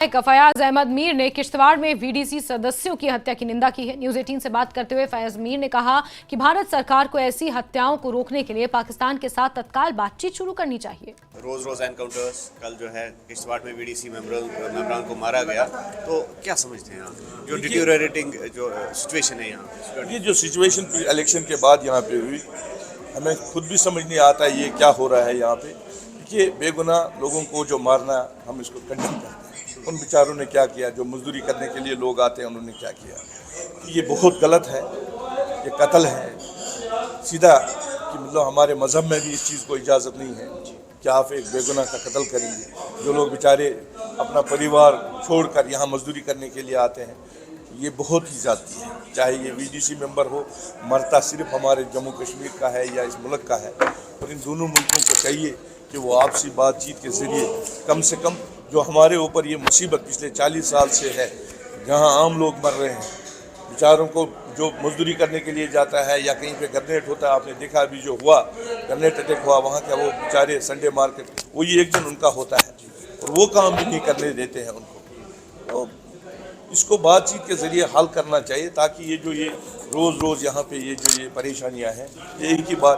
फयाज अहमद मीर ने किश्तवाड़ में वीडीसी सदस्यों की हत्या की निंदा की है। न्यूज़ 18 से बात करते हुए फयाज मीर ने कहा कि भारत सरकार को ऐसी हत्याओं को रोकने के लिए पाकिस्तान के साथ तत्काल बातचीत शुरू करनी चाहिए। रोज एनकाउंटर्स, कल जो है किश्तवाड़ में वीडीसी मेंबरान को मारा गया, तो क्या समझते हैं आप जो डिटेरियोरेटिंग जो सिचुएशन है यहाँ? ये जो सिचुएशन इलेक्शन के बाद यहाँ पे हुई, हमें खुद भी समझ नहीं आता ये क्या हो रहा है यहाँ पे। देखिए, बेगुनाह लोगों को जो मारना, हम इसको कंडेम करते हैं। उन बेचारों ने क्या किया, जो मजदूरी करने के लिए लोग आते हैं, उन्होंने क्या किया। ये बहुत गलत है, ये कत्ल है सीधा, कि मतलब हमारे मज़हब में भी इस चीज़ को इजाज़त नहीं है कि आप एक बेगुनाह का कत्ल करेंगे। जो लोग बेचारे अपना परिवार छोड़कर यहाँ मजदूरी करने के लिए आते हैं, ये बहुत ही ज़्यादती है। चाहे ये वीडीसी मेंबर हो, मरता सिर्फ हमारे जम्मू कश्मीर का है या इस मुल्क का है। और इन दोनों मुल्कों को चाहिए कि वो आपसी बातचीत के ज़रिए कम से कम जो हमारे ऊपर ये मुसीबत पिछले 40 साल से है, जहाँ आम लोग मर रहे हैं, बेचारों को जो मजदूरी करने के लिए जाता है या कहीं पे ग्रेनेड होता है, आपने देखा अभी जो हुआ ग्रेनेड अटैक हुआ वहाँ का, वो बेचारे संडे मार्केट वही एक दिन उनका होता है और वो काम भी नहीं करने देते हैं उनको। तो इसको बातचीत के ज़रिए हल करना चाहिए, ताकि ये जो ये रोज़ यहाँ पे ये जो ये परेशानियाँ हैं, ये एक ही बार